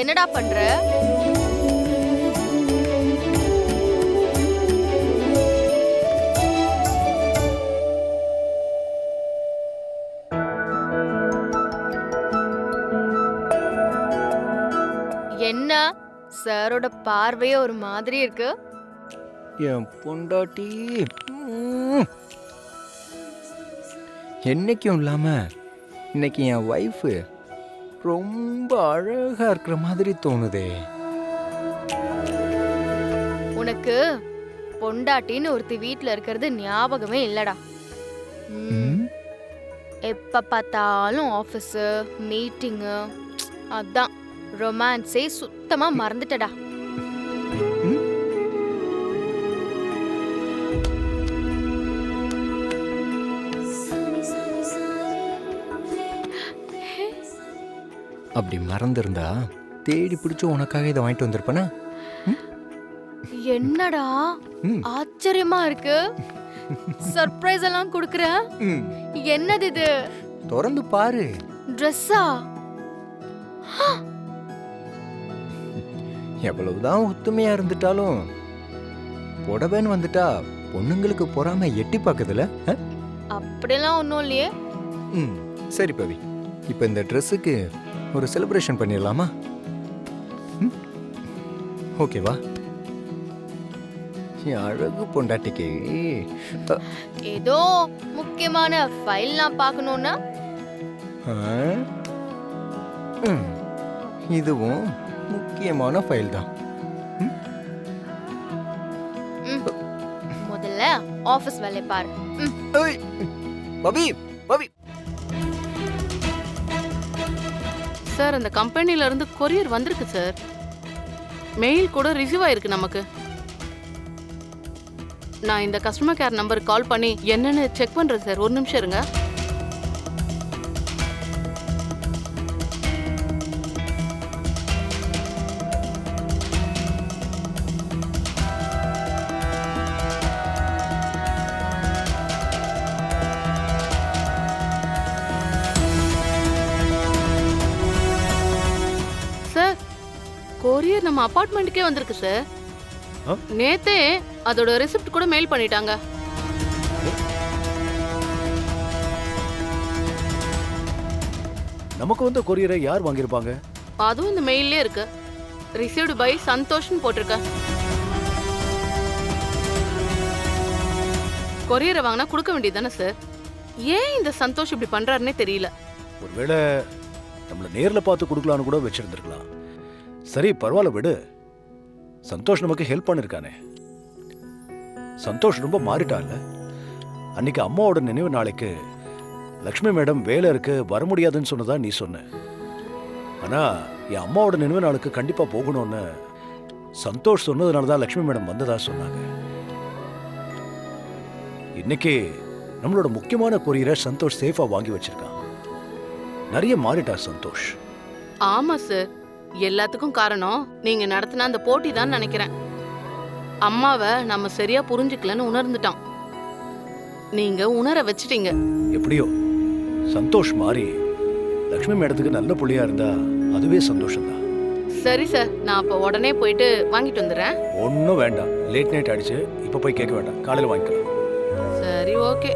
என்னடா பண்ற? என்ன சாரோட பார்வையே ஒரு மாதிரி இருக்கு. என் பொண்டாட்டி என்னைக்கும் இல்லாம இன்னைக்கு என் ஒய்ஃபு ரொம்ப அழகா இருக்கிற மாதிரி தோணுதே. உனக்கு பொண்டாட்டின்னு ஒருத்தி வீட்ல இருக்கிறது ஞாபகமே இல்லடா. எப்ப பார்த்தாலும் ஆபீஸ் மீட்டிங்கு, அதான் ரொமான்ஸே சுத்தமா மறந்துட்டடா. அப்படி மறந்துருந்தா தேடி பிடிச்சு உனக்காக இதை வாங்கிட்டு வந்திருப்பேனா? என்னடா ஆச்சரியமா இருக்கு. சர்ப்ரைஸ் எல்லாம் குடுக்குற. என்னது இது? திறந்து பாரு. ட்ரெஸ்ஸா? எவ்வளவுதான் ஒத்துமையா இருந்துட்டாலும் புடவைன்னு வந்துட்டா பொண்ணுங்களுக்கு பொறாம எட்டி பாக்குதுல. அப்படிலாம் ஒன்றும் இல்லையே. சரி பவி, இப்போ இந்த ட்ரெஸ்ஸுக்கு ஒரு செலிப்ரேஷன் பண்ணிடலாமா? ஓகேவா? அழகு பொண்டாட்டிக்கு ஏதோ முக்கியமான ஃபைல் நான் பார்க்கணும்னா இதுவும் முக்கியமான ஃபைல் தான். முதல்ல ஆபீஸ் வேலையை பாரு. பவி பவி. சார், அந்த கம்பெனில இருந்து கொரியர் வந்திருக்கு சார். மெயில் கூட ரிசீவ் ஆயிருக்கு நமக்கு. நான் இந்த கஸ்டமர் கேர் நம்பருக்கு கால் பண்ணி என்னன்னு செக் பண்றேன் சார். ஒரு நிமிஷம் இருங்க. சார், கொரியர் நம்ம அபார்ட்மெண்ட்டுக்கே வந்திருக்கு சார். நேத்தே அதோட ரெசிப்ட் கூட மெயில் பண்ணிட்டாங்க. நமக்கு வந்து கொரியரை யார் வாங்கியிருப்பாங்க? அதுவும் இந்த மெயிலே இருக்கு. ரிசீவ்டு பை சந்தோஷ்னு போட்டிருக்க. கொரியரை வாங்கினா கொடுக்க வேண்டியதானே சார்? ஏன் இந்த சந்தோஷ் இப்படி பண்றாருன்னே தெரியல. ஒருவேளை நம்மள நேர்ல பார்த்து கொடுக்கலான்னு கூட வச்சிருந்திருக்கலாம். சரி, பரவாயில்ல விடு. சந்தோஷ் நமக்கு ஹெல்ப் பண்ணிருக்கானே. சந்தோஷ் ரொம்ப மாறிட்டான்ல. அன்னைக்கு அம்மாவோட நினைவு நாளைக்கு லக்ஷ்மி மேடம் வேலை இருக்கு வர முடியாதுன்னு சொன்னதா நீ சொன்ன. ஆனா என் அம்மாவோட நினைவு நாளுக்கு கண்டிப்பா போகணும்னு சந்தோஷ் சொன்னதுனாலதான் லக்ஷ்மி மேடம் வந்ததா சொன்னாங்க. இன்னைக்கு நம்மளோட முக்கியமான கொரியரை சந்தோஷ் சேஃபா வாங்கி வச்சிருக்கான். நிறைய மாறிட்டா சந்தோஷ். ஆமா சார், எல்லாத்துக்கும் காரணம் நீங்க நடத்தின அந்த போட்டி தான் நினைக்கிறேன். அம்மாவை நம்ம சரியா புரிஞ்சுக்கலன்னு உணர்ந்துட்டான். நீங்க உணர வச்சிட்டீங்க. எப்படியோ சந்தோஷ் மாறி லக்ஷ்மி மேடத்துக்கு நல்ல புள்ளியா இருந்தா அதுவே சந்தோஷம்தான். சரி சார், நான் அப்ப உடனே போயிட்டு வாங்கிட்டு வந்துடுறேன். ஒன்னும் வேண்டாம், லேட் நைட் ஆயிடுச்சு. இப்ப போய் கேட்க வேண்டாம், காலையில வாங்கிக்கலாம். சரி, ஓகே.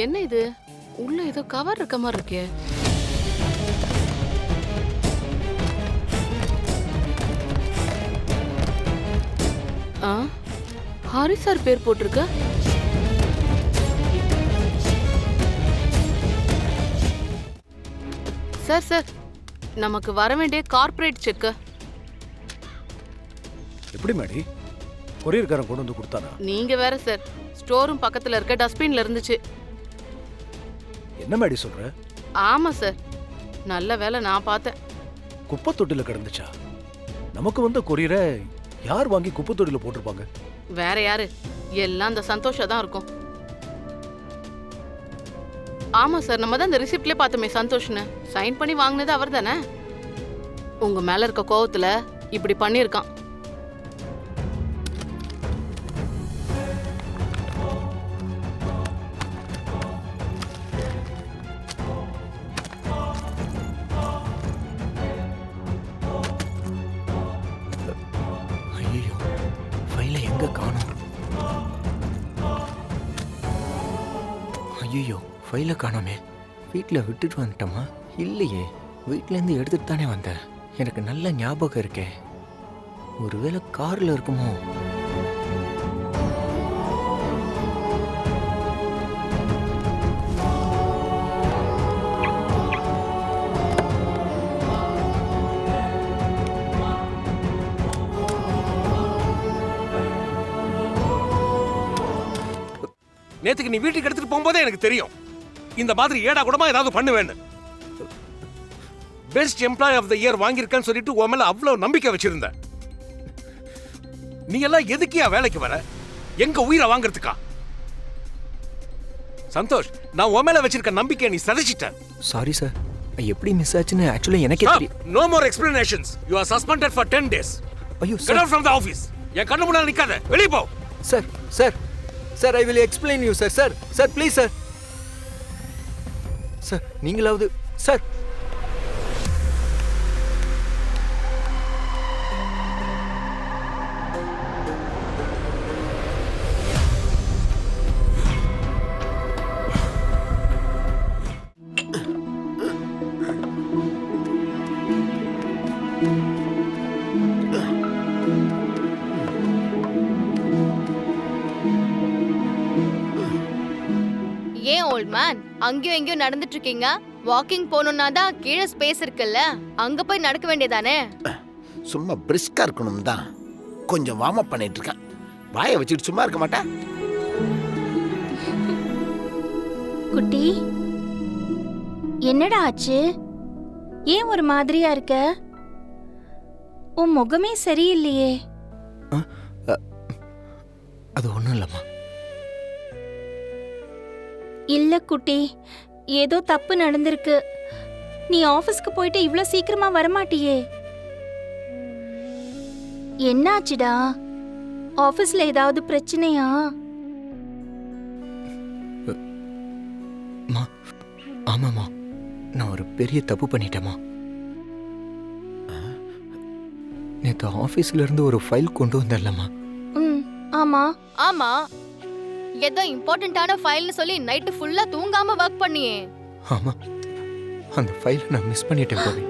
என்ன இது? உள்ள ஏதோ கவர் இருக்க மாதிரி இருக்கே. ஹரி சார் பேர் போட்டிருக்க. சார் சார், நமக்கு வர வேண்டிய கார்ப்பரேட் செக். எப்படி மேடி? கொரியர்காரன் கொண்டு வந்து கொடுத்தானா? நீங்க வேற சார், ஸ்டோரும் பக்கத்துல இருக்க டஸ்ட்பின்ல இருந்துச்சு. என்ன மேடி சொல்ற? ஆமா சார், நல்ல வேலை நான் பார்த்தேன். குப்பை தொட்டில கிடந்துச்சா? நமக்கு வந்த கொரியரை யார் வாங்கி குப்பை தொட்டில போட்டிருப்பாங்க? வேற யாரு? எல்லாம் அந்த சந்தோஷம் தான் இருக்கும். ஆமா சார், நம்ம தான் இந்த ரிசிப்ட்லயே பார்த்தோமே சந்தோஷ்னு. சைன் பண்ணி வாங்கினது அவர் தானே. உங்க மேல இருக்க கோவத்துல இப்படி பண்ணியிருக்கான். ஐயோ, ஃபைலை எங்க காணோம்? ஐயோ, ஃபைலை காணோமே. வீட்டில் விட்டுட்டு வந்துட்டோமா? இல்லையே, வீட்டிலேருந்து எடுத்துட்டு தானே வந்தேன். எனக்கு நல்ல ஞாபகம் இருக்கே. ஒருவேளை காரில் இருக்குமோ? நேத்துக்கு நீ வீட்டுக்கு எடுத்துட்டு போகும்போதே எனக்கு தெரியும் இந்த மாதிரி ஏடா கூடமா ஏதாவது பண்ணுவேன்னு. Best employee of the year வாங்கியிருக்கேன்னு சொல்லிட்டு உன் மேல அவ்வளவு நம்பிக்கை வச்சிருந்த. நீ எல்லாம் எதுக்கியா வேலைக்கு வர? எங்க உயிரை வாங்குறதுக்கா? சந்தோஷ், நான் உன் மேல வச்சிருக்க நம்பிக்கையை நீ சதைச்சிட்ட. சாரி சார், எப்படி மிஸ் ஆச்சுன்னு ஆக்சுவலி எனக்கே தெரியும். No more explanations. You are suspended for 10 days. ஐயோ Get sir. out from the office. என் கண்ணு முன்னால நிக்காத, வெளிய போ. Sir sir sir, I will explain you sir. Sir sir please sir. Sir நீங்களாவது சார். ஏன் ஓல்ட் மேன் அங்கேயும் எங்கேயும் நடந்துட்டு இருக்கீங்க? வாக்கிங் போகணும்னா தான் கீழே ஸ்பேஸ் இருக்குல்ல, அங்க போய் நடக்க வேண்டியதானே? சும்மா பிரிஸ்கா இருக்கணும் தான் கொஞ்சம் வார்ம் அப் பண்ணிட்டு இருக்கேன். வாயை வச்சுட்டு சும்மா இருக்க மாட்டேன். குட்டி, என்னடா ஆச்சு? ஏன் ஒரு மாதிரியா இருக்க? உன் முகமே சரியில்லையே. அது ஒன்றும் இல்லைம்மா. இல்ல குட்டி, ஏதோ தப்பு நடந்திருக்கு. நீ ஆபீஸ்க்கு போயிட்டு இவ்ளோ சீக்கிரமா வரமாட்டியே. என்னாச்சுடா? ஆபீஸ்ல ஏதாவது பிரச்சனையா? ஆமாம்மா, நான் ஒரு பெரிய தப்பு பண்ணிட்டேம்மா. நேற்று ஆஃபீஸ்ல இருந்து ஒரு ஃபைல் கொண்டு வந்தேன்லம்மா. ஆமா ஆமா, ஏதோ இம்பார்ட்டன்ட்டான ஃபைல்னு சொல்லி நைட்டு ஃபுல்லா தூங்காம ஒர்க் பண்ணியே. ஆமா, அந்த ஃபைலை நான் மிஸ் பண்ணிட்டேன் கோவி.